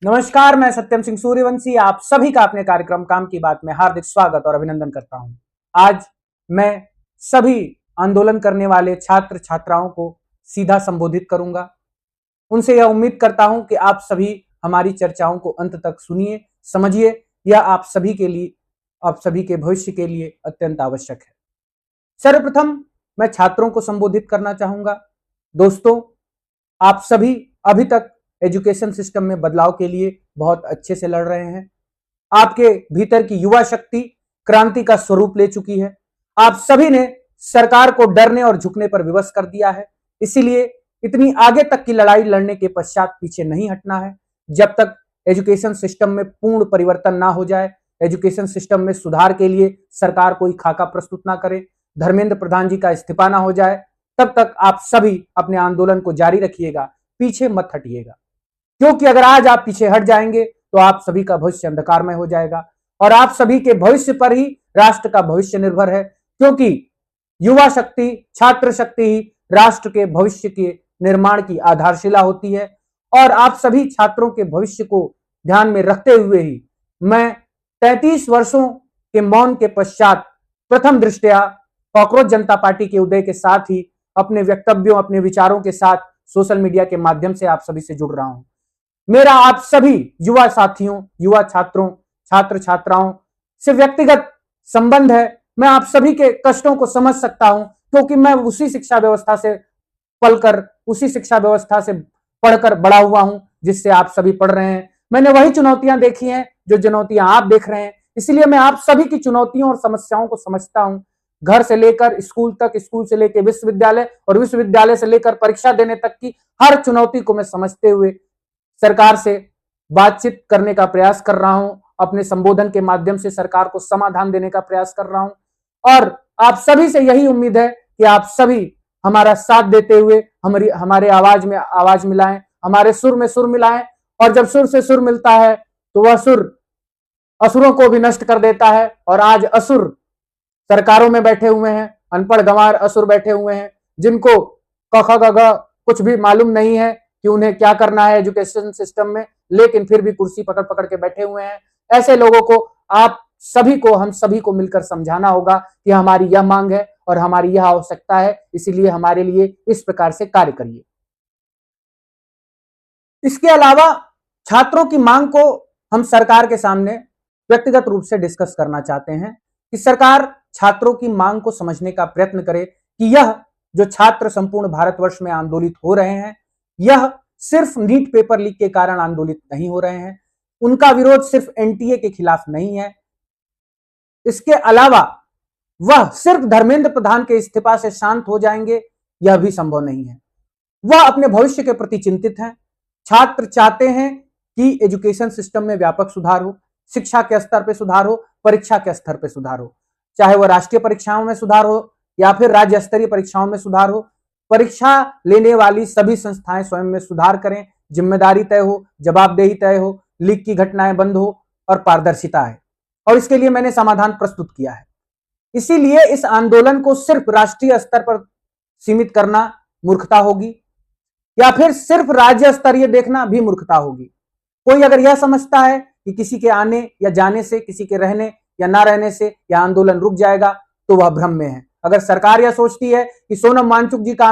नमस्कार, मैं सत्यम सिंह सूर्यवंशी आप सभी का अपने कार्यक्रम काम की बात में हार्दिक स्वागत और अभिनंदन करता हूं। आज मैं सभी आंदोलन करने वाले छात्र छात्राओं को सीधा संबोधित करूंगा। उनसे यह उम्मीद करता हूं कि आप सभी हमारी चर्चाओं को अंत तक सुनिए, समझिए। यह आप सभी के लिए, आप सभी के भविष्य के लिए अत्यंत आवश्यक है। सर्वप्रथम मैं छात्रों को संबोधित करना चाहूंगा। दोस्तों, आप सभी अभी तक एजुकेशन सिस्टम में बदलाव के लिए बहुत अच्छे से लड़ रहे हैं। आपके भीतर की युवा शक्ति क्रांति का स्वरूप ले चुकी है। आप सभी ने सरकार को डरने और झुकने पर विवश कर दिया है। इसीलिए इतनी आगे तक की लड़ाई लड़ने के पश्चात पीछे नहीं हटना है। जब तक एजुकेशन सिस्टम में पूर्ण परिवर्तन ना हो जाए, एजुकेशन सिस्टम में सुधार के लिए सरकार कोई खाका प्रस्तुत ना करे, धर्मेंद्र प्रधान जी का इस्तीफा ना हो जाए, तब तक आप सभी अपने आंदोलन को जारी रखिएगा, पीछे मत हटिएगा। क्योंकि अगर आज आप पीछे हट जाएंगे तो आप सभी का भविष्य अंधकारमय हो जाएगा और आप सभी के भविष्य पर ही राष्ट्र का भविष्य निर्भर है। क्योंकि युवा शक्ति, छात्र शक्ति ही राष्ट्र के भविष्य के निर्माण की आधारशिला होती है। और आप सभी छात्रों के भविष्य को ध्यान में रखते हुए ही मैं 33 वर्षों के मौन के पश्चात प्रथम दृष्टया कॉकरोच जनता पार्टी के उदय के साथ ही अपने वक्तव्यों, अपने विचारों के साथ सोशल मीडिया के माध्यम से आप सभी से जुड़ रहा हूं। मेरा आप सभी युवा साथियों, युवा छात्रों, छात्र छात्राओं से व्यक्तिगत संबंध है। मैं आप सभी के कष्टों को समझ सकता हूं क्योंकि मैं उसी शिक्षा व्यवस्था से पलकर, उसी शिक्षा व्यवस्था से पढ़कर बड़ा हुआ हूं जिससे आप सभी पढ़ रहे हैं। मैंने वही चुनौतियां देखी हैं जो चुनौतियां आप देख रहे हैं। इसलिए मैं आप सभी की चुनौतियों और समस्याओं को समझता हूं। घर से लेकर स्कूल तक, स्कूल से लेकर विश्वविद्यालय और विश्वविद्यालय से लेकर परीक्षा देने तक की हर चुनौती को मैं समझते हुए सरकार से बातचीत करने का प्रयास कर रहा हूं। अपने संबोधन के माध्यम से सरकार को समाधान देने का प्रयास कर रहा हूं और आप सभी से यही उम्मीद है कि आप सभी हमारा साथ देते हुए हमारे आवाज में आवाज मिलाएं, हमारे सुर में सुर मिलाएं। और जब सुर से सुर मिलता है तो वह सुर असुरों को भी नष्ट कर देता है। और आज असुर सरकारों में बैठे हुए हैं, अनपढ़ गंवार असुर बैठे हुए हैं जिनको क ख ग घ कुछ भी मालूम नहीं है कि उन्हें क्या करना है एजुकेशन सिस्टम में, लेकिन फिर भी कुर्सी पकड़ पकड़ के बैठे हुए हैं। ऐसे लोगों को आप सभी को, हम सभी को मिलकर समझाना होगा कि हमारी यह मांग है और हमारी यह आवश्यकता है, इसीलिए हमारे लिए इस प्रकार से कार्य करिए। इसके अलावा छात्रों की मांग को हम सरकार के सामने व्यक्तिगत रूप से डिस्कस करना चाहते हैं कि सरकार छात्रों की मांग को समझने का प्रयत्न करे कि यह जो छात्र संपूर्ण भारतवर्ष में आंदोलित हो रहे हैं, यह सिर्फ नीट पेपर लीक के कारण आंदोलित नहीं हो रहे हैं। उनका विरोध सिर्फ एनटीए के खिलाफ नहीं है। इसके अलावा वह सिर्फ धर्मेंद्र प्रधान के इस्तीफा से शांत हो जाएंगे, यह भी संभव नहीं है। वह अपने भविष्य के प्रति चिंतित हैं। छात्र चाहते हैं कि एजुकेशन सिस्टम में व्यापक सुधार हो, शिक्षा के स्तर पर सुधार हो, परीक्षा के स्तर पर सुधार हो, चाहे वह राष्ट्रीय परीक्षाओं में सुधार हो या फिर राज्य स्तरीय परीक्षाओं में सुधार हो। परीक्षा लेने वाली सभी संस्थाएं स्वयं में सुधार करें, जिम्मेदारी तय हो, जवाबदेही तय हो, लीक की घटनाएं बंद हो और पारदर्शिता है। और इसके लिए मैंने समाधान प्रस्तुत किया है। इसीलिए इस आंदोलन को सिर्फ राष्ट्रीय स्तर पर सीमित करना मूर्खता होगी या फिर सिर्फ राज्य स्तरीय देखना भी मूर्खता होगी। कोई अगर यह समझता है कि किसी के आने या जाने से, किसी के रहने या ना रहने से यह आंदोलन रुक जाएगा तो वह भ्रम में है। अगर सरकार यह सोचती है कि सोनम वांगचुक जी का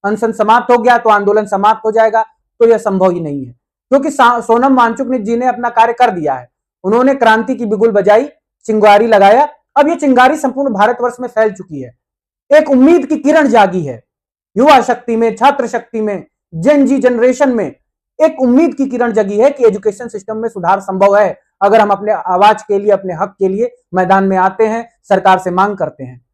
अनशन समाप्त हो गया तो आंदोलन समाप्त हो जाएगा, तो यह संभव ही नहीं है। क्योंकि सोनम वांगचुक जी ने अपना कार्य कर दिया है। उन्होंने क्रांति की बिगुल बजाई, चिंगारी लगाया। अब यह चिंगारी संपूर्ण भारतवर्ष में फैल चुकी है। एक उम्मीद की किरण जागी है युवा शक्ति में, छात्र शक्ति में, जेन जी जनरेशन में। एक उम्मीद की किरण जगी है कि एजुकेशन सिस्टम में सुधार संभव है अगर हम अपने आवाज के लिए, अपने हक के लिए मैदान में आते हैं, सरकार से मांग करते हैं।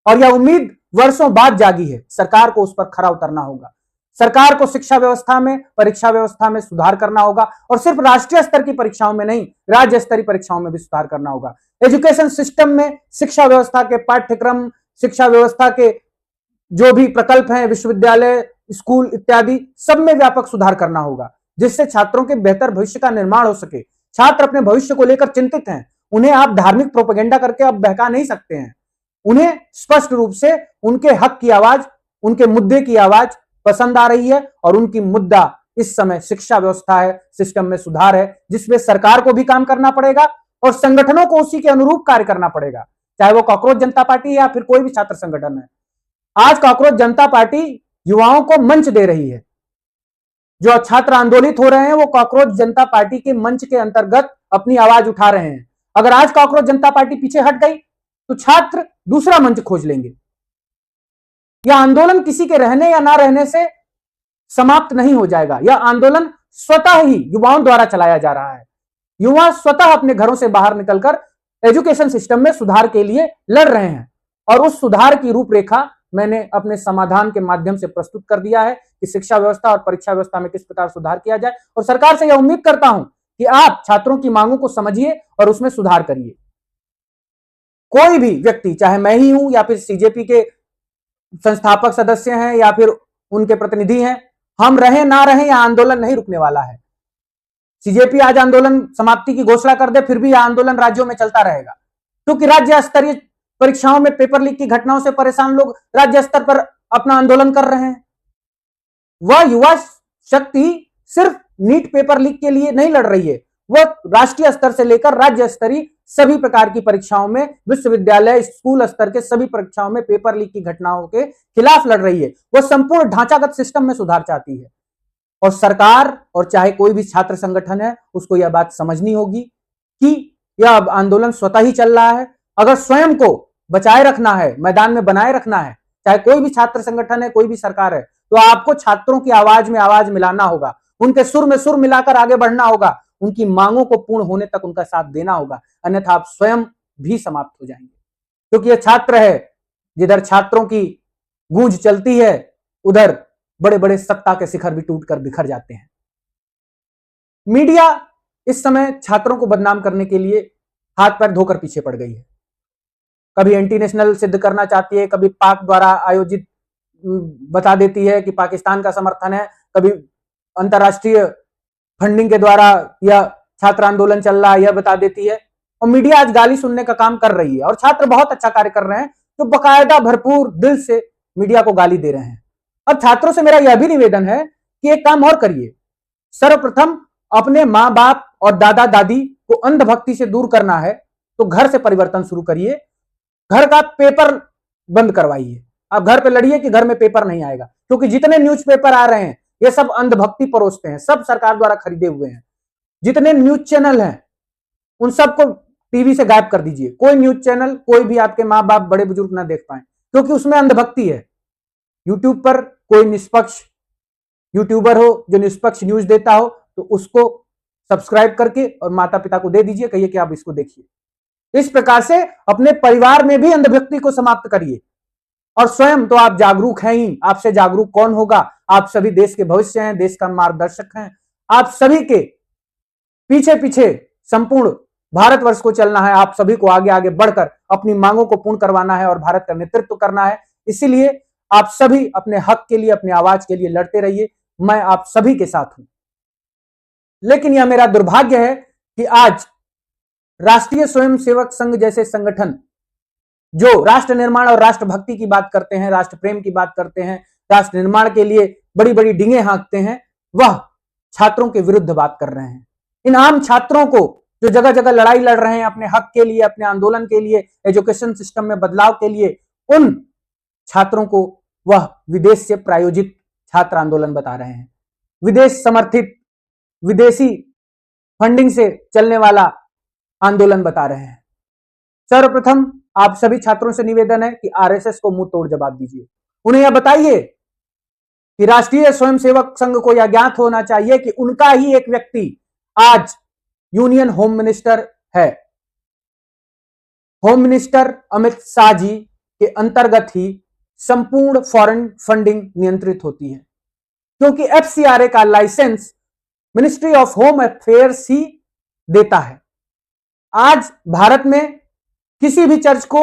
और यह उम्मीद वर्षों बाद जागी है। सरकार को उस पर खरा उतरना होगा। सरकार को शिक्षा व्यवस्था में, परीक्षा व्यवस्था में सुधार करना होगा और सिर्फ राष्ट्रीय स्तर की परीक्षाओं में नहीं, राज्य स्तरीय परीक्षाओं में भी सुधार करना होगा। एजुकेशन सिस्टम में शिक्षा व्यवस्था के पाठ्यक्रम, शिक्षा व्यवस्था के जो भी प्रकल्प हैं, विश्वविद्यालय, स्कूल इत्यादि, सब में व्यापक सुधार करना होगा जिससे छात्रों के बेहतर भविष्य का निर्माण हो सके। छात्र अपने भविष्य को लेकर चिंतित हैं। उन्हें आप धार्मिक प्रोपेगेंडा करके अब बहका नहीं सकते हैं। उन्हें स्पष्ट रूप से उनके हक की आवाज, उनके मुद्दे की आवाज पसंद आ रही है और उनकी मुद्दा इस समय शिक्षा व्यवस्था है, सिस्टम में सुधार है, जिसमें सरकार को भी काम करना पड़ेगा और संगठनों को उसी के अनुरूप कार्य करना पड़ेगा, चाहे वो कॉकरोच जनता पार्टी या फिर कोई भी छात्र संगठन है। आज कॉकरोच जनता पार्टी युवाओं को मंच दे रही है। जो छात्र आंदोलित हो रहे हैं वो कॉकरोच जनता पार्टी के मंच के अंतर्गत अपनी आवाज उठा रहे हैं। अगर आज कॉकरोच जनता पार्टी पीछे हट गई तो छात्र दूसरा मंच खोज लेंगे। यह आंदोलन किसी के रहने या ना रहने से समाप्त नहीं हो जाएगा। यह आंदोलन स्वतः ही युवाओं द्वारा चलाया जा रहा है। युवा स्वतः अपने घरों से बाहर निकलकर एजुकेशन सिस्टम में सुधार के लिए लड़ रहे हैं और उस सुधार की रूपरेखा मैंने अपने समाधान के माध्यम से प्रस्तुत कर दिया है कि शिक्षा व्यवस्था और परीक्षा व्यवस्था में किस प्रकार सुधार किया जाए। और सरकार से यह उम्मीद करता हूं कि आप छात्रों की मांगों को समझिए और उसमें सुधार करिए। कोई भी व्यक्ति, चाहे मैं ही हूं या फिर सीजेपी के संस्थापक सदस्य हैं या फिर उनके प्रतिनिधि हैं, हम रहे ना रहे यह आंदोलन नहीं रुकने वाला है। सीजेपी आज आंदोलन समाप्ति की घोषणा कर दे, फिर भी यह आंदोलन राज्यों में चलता रहेगा, क्योंकि राज्य स्तरीय परीक्षाओं में पेपर लीक की घटनाओं से परेशान लोग राज्य स्तर पर अपना आंदोलन कर रहे हैं। वह युवा शक्ति सिर्फ नीट पेपर लीक के लिए नहीं लड़ रही है, वह राष्ट्रीय स्तर से लेकर राज्य स्तरीय सभी प्रकार की परीक्षाओं में, विश्वविद्यालय स्कूल स्तर के सभी परीक्षाओं में पेपर लीक की घटनाओं के खिलाफ लड़ रही है। वह संपूर्ण ढांचागत सिस्टम में सुधार चाहती है और सरकार और चाहे कोई भी छात्र संगठन है उसको यह बात समझनी होगी कि यह अब आंदोलन स्वतः ही चल रहा है। अगर स्वयं को बचाए रखना है, मैदान में बनाए रखना है, चाहे कोई भी छात्र संगठन है, कोई भी सरकार है, तो आपको छात्रों की आवाज में आवाज मिलाना होगा, उनके सुर में सुर मिलाकर आगे बढ़ना होगा, उनकी मांगों को पूर्ण होने तक उनका साथ देना होगा, अन्यथा आप स्वयं भी समाप्त हो जाएंगे। क्योंकि यह छात्र है, जिधर छात्रों की गूंज चलती है उधर बड़े बड़े सत्ता के शिखर भी टूटकर बिखर जाते हैं। मीडिया इस समय छात्रों को बदनाम करने के लिए हाथ पैर धोकर पीछे पड़ गई है। कभी एंटी नेशनल सिद्ध करना चाहती है, कभी पाक द्वारा आयोजित बता देती है कि पाकिस्तान का समर्थन है, कभी अंतरराष्ट्रीय फंडिंग के द्वारा यह छात्र आंदोलन चल रहा है यह बता देती है। और मीडिया आज गाली सुनने का काम कर रही है और छात्र बहुत अच्छा कार्य कर रहे हैं तो बाकायदा भरपूर दिल से मीडिया को गाली दे रहे हैं। अब छात्रों से मेरा यह भी निवेदन है कि एक काम और करिए। सर्वप्रथम अपने मां बाप और दादा दादी को अंधभक्ति से दूर करना है तो घर से परिवर्तन शुरू करिए। घर का पेपर बंद करवाइए। आप घर पे लड़िए कि घर में पेपर नहीं आएगा, क्योंकि जितने न्यूज़पेपर आ रहे हैं ये सब अंधभक्ति परोसते हैं, सब सरकार द्वारा खरीदे हुए हैं। जितने न्यूज चैनल हैं उन सबको टीवी से गायब कर दीजिए। कोई न्यूज चैनल कोई भी आपके माँ बाप बड़े बुजुर्ग ना देख पाए, क्योंकि उसमें अंधभक्ति है। यूट्यूब पर कोई निष्पक्ष यूट्यूबर हो जो निष्पक्ष न्यूज देता हो तो उसको सब्सक्राइब करके और माता पिता को दे दीजिए, कहिए कि आप इसको देखिए। इस प्रकार से अपने परिवार में भी अंधभक्ति को समाप्त करिए। और स्वयं तो आप जागरूक हैं ही, आपसे जागरूक कौन होगा? आप सभी देश के भविष्य हैं, देश का मार्गदर्शक हैं। आप सभी के पीछे पीछे संपूर्ण भारतवर्ष को चलना है। आप सभी को आगे आगे बढ़कर अपनी मांगों को पूर्ण करवाना है और भारत का नेतृत्व करना है। इसीलिए आप सभी अपने हक के लिए, अपने आवाज के लिए लड़ते रहिए। मैं आप सभी के साथ हूं। लेकिन यह मेरा दुर्भाग्य है कि आज राष्ट्रीय स्वयंसेवक संघ जैसे संगठन जो राष्ट्र निर्माण और राष्ट्रभक्ति की बात करते हैं, राष्ट्र प्रेम की बात करते हैं, राष्ट्र निर्माण के लिए बड़ी बड़ी डींगे हाँकते हैं, वह छात्रों के विरुद्ध बात कर रहे हैं। इन आम छात्रों को जो जगह जगह लड़ाई लड़ रहे हैं अपने हक के लिए, अपने आंदोलन के लिए, एजुकेशन सिस्टम में बदलाव के लिए, उन छात्रों को वह विदेश से प्रायोजित छात्र आंदोलन बता रहे हैं। विदेश समर्थित, विदेशी फंडिंग से चलने वाला आंदोलन बता रहे हैं। सर्वप्रथम आप सभी छात्रों से निवेदन है कि आरएसएस को मुंह तोड़ जवाब दीजिए। उन्हें यह बताइए कि राष्ट्रीय स्वयंसेवक संघ को यह ज्ञात होना चाहिए कि उनका ही एक व्यक्ति आज यूनियन होम मिनिस्टर है। होम मिनिस्टर अमित शाह जी के अंतर्गत ही संपूर्ण फॉरेन फंडिंग नियंत्रित होती है, क्योंकि एफसीआरए का licence ministry of home affairs ही देता है। आज भारत में किसी भी चर्च को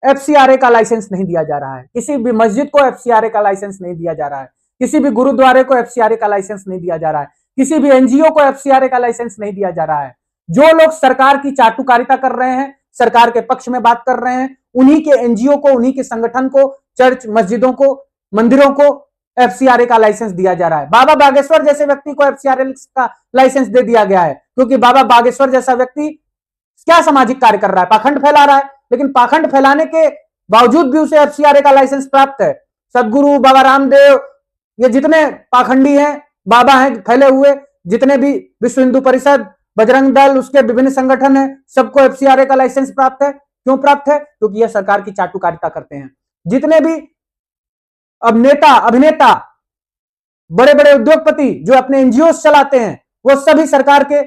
एफसीआरए का लाइसेंस नहीं दिया जा रहा है, किसी भी मस्जिद को एफसीआरए का लाइसेंस नहीं दिया जा रहा है, किसी भी गुरुद्वारे को एफसीआरए का लाइसेंस नहीं दिया जा रहा है, किसी भी एनजीओ को एफसीआरए का लाइसेंस नहीं दिया जा रहा है। जो लोग सरकार की चाटुकारिता कर रहे हैं, सरकार के पक्ष में बात कर रहे हैं, उन्हीं के एनजीओ को, उन्हीं के संगठन को, चर्च, मस्जिदों को, मंदिरों को एफसीआरए का लाइसेंस दिया जा रहा है। बाबा बागेश्वर जैसे व्यक्ति को एफसीआरए का लाइसेंस दे दिया गया है, क्योंकि बाबा बागेश्वर जैसा व्यक्ति क्या सामाजिक कार्य कर रहा है, पाखंड फैला रहा है, लेकिन पाखंड फैलाने के बावजूद भी उसे एफसीआरए का लाइसेंस प्राप्त है। सदगुरु, बाबा रामदेव, ये जितने पाखंडी हैं, बाबा हैं फैले हुए, जितने भी विश्व हिंदू परिषद, बजरंग दल, उसके विभिन्न संगठन हैं, सबको एफसीआरए का लाइसेंस प्राप्त है। क्यों प्राप्त है? क्योंकि यह सरकार की चाटुकारिता करते हैं। जितने भी अब नेता, अभिनेता, बड़े बड़े उद्योगपति जो अपने एनजीओ चलाते हैं, वो सभी सरकार के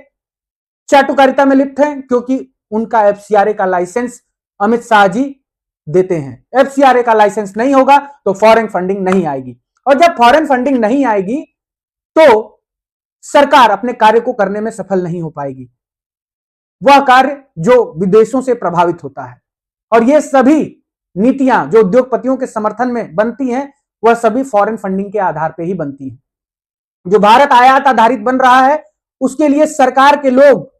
चाटुकारिता में लिप्त हैं, क्योंकि उनका एफसीआरए का लाइसेंस अमित शाह जी देते हैं। एफसीआरए का लाइसेंस नहीं होगा तो फॉरेन फंडिंग नहीं आएगी, और जब फॉरेन फंडिंग नहीं आएगी तो सरकार अपने कार्य को करने में सफल नहीं हो पाएगी, वह कार्य जो विदेशों से प्रभावित होता है। और ये सभी नीतियां जो उद्योगपतियों के समर्थन में बनती हैं, वह सभी फॉरेन फंडिंग के आधार पर ही बनती हैं। जो भारत आयात आधारित बन रहा है, उसके लिए सरकार के लोग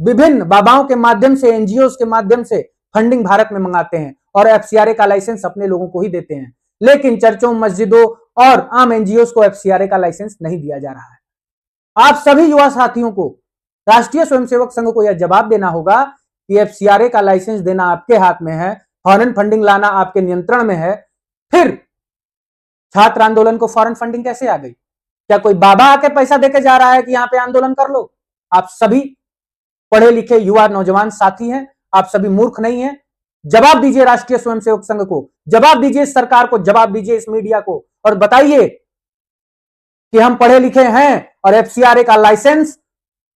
विभिन्न बाबाओं के माध्यम से, एनजीओ के माध्यम से फंडिंग भारत में मंगाते हैं और एफसीआरए का लाइसेंस अपने लोगों को ही देते हैं। लेकिन चर्चों, मस्जिदों और आम एनजीओ को एफसीआरए का लाइसेंस नहीं दिया जा रहा है। आप सभी युवा साथियों को, राष्ट्रीय स्वयंसेवक संघ को यह जवाब देना होगा कि एफसीआरए का लाइसेंस देना आपके हाथ में है, फॉरेन फंडिंग लाना आपके नियंत्रण में है। फिर छात्र आंदोलन को फॉरेन फंडिंग कैसे आ गई? क्या कोई बाबा आके पैसा देके जा रहा है कि यहां पे आंदोलन कर लो? आप सभी पढ़े लिखे युवा नौजवान साथी हैं, आप सभी मूर्ख नहीं हैं। जवाब दीजिए राष्ट्रीय स्वयंसेवक संघ को, जवाब दीजिए सरकार को, जवाब दीजिए इस मीडिया को, और बताइए कि हम पढ़े लिखे हैं और एफसीआरए का लाइसेंस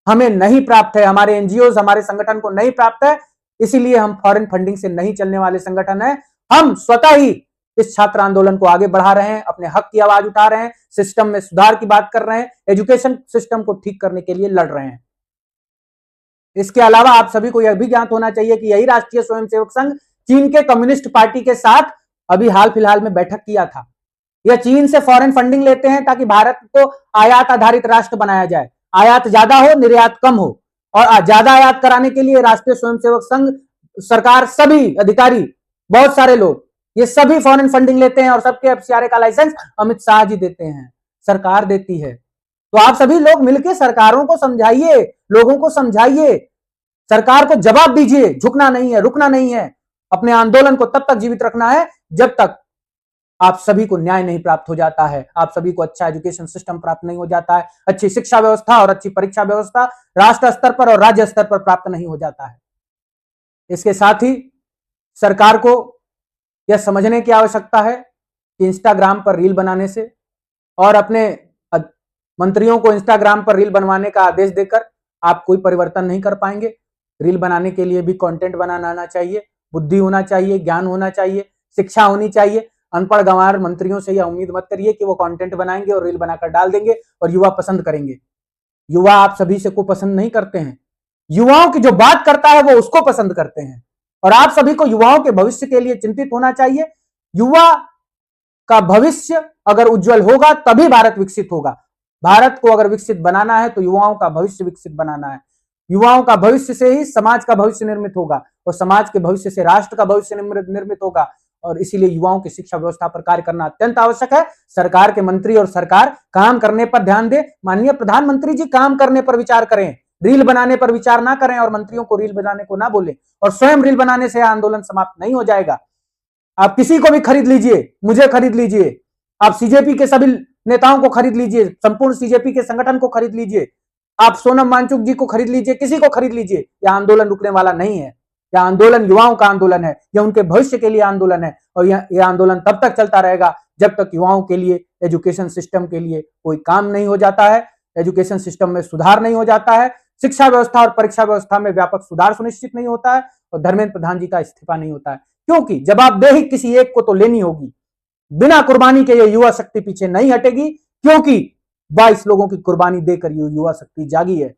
हमें नहीं प्राप्त है, हमारे एनजीओ, हमारे संगठन को नहीं प्राप्त है, इसीलिए हम फॉरेन फंडिंग से नहीं चलने वाले संगठन हैं। हम स्वतः ही इस छात्र आंदोलन को आगे बढ़ा रहे हैं, अपने हक की आवाज उठा रहे हैं, सिस्टम में सुधार की बात कर रहे हैं, एजुकेशन सिस्टम को ठीक करने के लिए लड़ रहे हैं। इसके अलावा आप सभी को यह भी ज्ञात होना चाहिए कि यही राष्ट्रीय स्वयंसेवक संघ चीन के कम्युनिस्ट पार्टी के साथ अभी हाल फिलहाल में बैठक किया था। यह चीन से फॉरेन फंडिंग लेते हैं ताकि भारत को आयात आधारित राष्ट्र बनाया जाए, आयात ज्यादा हो, निर्यात कम हो। और ज्यादा आयात कराने के लिए राष्ट्रीय स्वयंसेवक संघ, सरकार, सभी अधिकारी, बहुत सारे लोग, ये सभी फॉरेन फंडिंग लेते हैं और सबके एफसीआरए का लाइसेंस अमित शाह जी देते हैं, सरकार देती है। तो आप सभी लोग मिलकर सरकारों को समझाइए, लोगों को समझाइए, सरकार को जवाब दीजिए। झुकना नहीं है, रुकना नहीं है, अपने आंदोलन को तब तक जीवित रखना है जब तक आप सभी को न्याय नहीं प्राप्त हो जाता है, आप सभी को अच्छा एजुकेशन सिस्टम प्राप्त नहीं हो जाता है, अच्छी शिक्षा व्यवस्था और अच्छी परीक्षा व्यवस्था राष्ट्र स्तर पर और राज्य स्तर पर प्राप्त नहीं हो जाता है। इसके साथ ही सरकार को यह समझने की आवश्यकता है कि इंस्टाग्राम पर रील बनाने से और अपने मंत्रियों को इंस्टाग्राम पर रील बनवाने का आदेश देकर आप कोई परिवर्तन नहीं कर पाएंगे। रील बनाने के लिए भी कंटेंट बनाना आना चाहिए, बुद्धि होना चाहिए, ज्ञान होना चाहिए, शिक्षा होनी चाहिए। अनपढ़ गंवार मंत्रियों से यह उम्मीद मत करिए कि वो कंटेंट बनाएंगे और रील बनाकर डाल देंगे और युवा पसंद करेंगे। युवा आप सभी से को पसंद नहीं करते हैं, युवाओं की जो बात करता है वो उसको पसंद करते हैं। और आप सभी को युवाओं के भविष्य के लिए चिंतित होना चाहिए। युवा का भविष्य अगर उज्जवल होगा तभी भारत विकसित होगा। भारत को अगर विकसित बनाना है तो युवाओं का भविष्य विकसित बनाना है। युवाओं का भविष्य से ही समाज का भविष्य निर्मित होगा और समाज के भविष्य से राष्ट्र का भविष्य निर्मित होगा। और इसीलिए युवाओं की शिक्षा व्यवस्था पर कार्य करना अत्यंत आवश्यक है। सरकार के मंत्री और सरकार काम करने पर ध्यान दे। माननीय प्रधानमंत्री जी काम करने पर विचार करें, रील बनाने पर विचार ना करें और मंत्रियों को रील बनाने को ना बोले। और स्वयं रील बनाने से आंदोलन समाप्त नहीं हो जाएगा। आप किसी को भी खरीद लीजिए, मुझे खरीद लीजिए, आप सीजेपी के सभी नेताओं को खरीद लीजिए, संपूर्ण सीजेपी के संगठन को खरीद लीजिए, आप सोनम वांगचुक जी को खरीद लीजिए, किसी को खरीद लीजिए। यह आंदोलन रुकने वाला नहीं है। यह आंदोलन युवाओं का आंदोलन है, यह उनके भविष्य के लिए आंदोलन है। और यह आंदोलन तब तक चलता रहेगा जब तक युवाओं के लिए, एजुकेशन सिस्टम के लिए कोई काम नहीं हो जाता है, एजुकेशन सिस्टम में सुधार नहीं हो जाता है, शिक्षा व्यवस्था और परीक्षा व्यवस्था में व्यापक सुधार सुनिश्चित नहीं होता है और धर्मेंद्र प्रधान जी का इस्तीफा नहीं होता है। क्योंकि जवाबदेही किसी एक को तो लेनी होगी। बिना कुर्बानी के ये युवा शक्ति पीछे नहीं हटेगी, क्योंकि 22 लोगों की कुर्बानी देकर ये युवा शक्ति जागी है।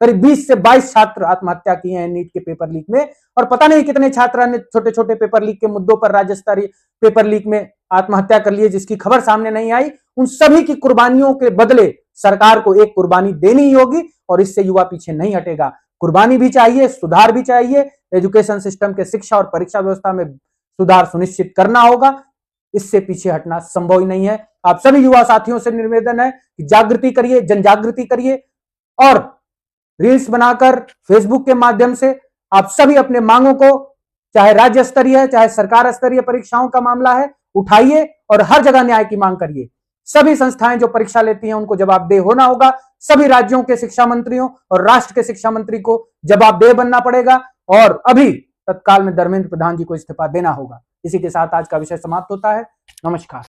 करीब 20 से 22 छात्र आत्महत्या किए हैं नीट के पेपर लीक में, और पता नहीं कितने छात्र ने छोटे छोटे पेपर लीक के मुद्दों पर राज्य स्तरीय पेपर लीक में आत्महत्या कर लिए, जिसकी खबर सामने नहीं आई। उन सभी की कुर्बानियों के बदले सरकार को एक कुर्बानी देनी ही होगी और इससे युवा पीछे नहीं हटेगा। कुर्बानी भी चाहिए, सुधार भी चाहिए, एजुकेशन सिस्टम के शिक्षा और परीक्षा व्यवस्था में सुधार सुनिश्चित करना होगा। इससे पीछे हटना संभव ही नहीं है। आप सभी युवा साथियों से निवेदन है कि जागृति करिए, जन जागृति करिए और रील्स बनाकर फेसबुक के माध्यम से आप सभी अपने मांगों को, चाहे राज्य स्तरीय है चाहे सरकार स्तरीय परीक्षाओं का मामला है, उठाइए और हर जगह न्याय की मांग करिए। सभी संस्थाएं जो परीक्षा लेती हैं उनको जवाबदेह होना होगा। सभी राज्यों के शिक्षा मंत्रियों और राष्ट्र के शिक्षा मंत्री को जवाबदेह बनना पड़ेगा और अभी तत्काल में धर्मेंद्र प्रधान जी को इस्तीफा देना होगा। इसी के साथ आज का विषय समाप्त होता है। नमस्कार।